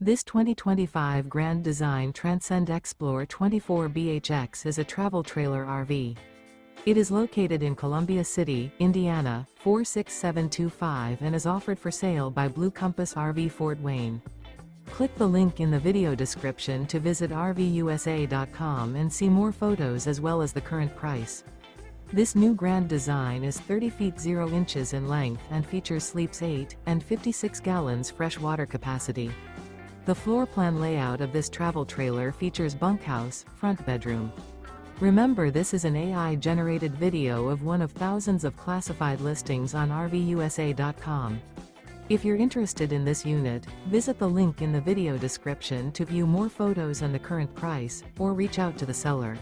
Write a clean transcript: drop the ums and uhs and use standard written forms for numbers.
This 2025 Grand Design Transcend Xplor 24BHX is a travel trailer RV. It is located in Columbia City, Indiana, 46725 and is offered for sale by Blue Compass RV Fort Wayne. Click the link in the video description to visit RVUSA.com and see more photos as well as the current price. This new Grand Design is 30 feet 0 inches in length and features sleeps 8 and 56 gallons fresh water capacity. The floor plan layout of this travel trailer features bunkhouse, front bedroom. Remember, this is an AI-generated video of one of thousands of classified listings on RVUSA.com. If you're interested in this unit, visit the link in the video description to view more photos and the current price, or reach out to the seller.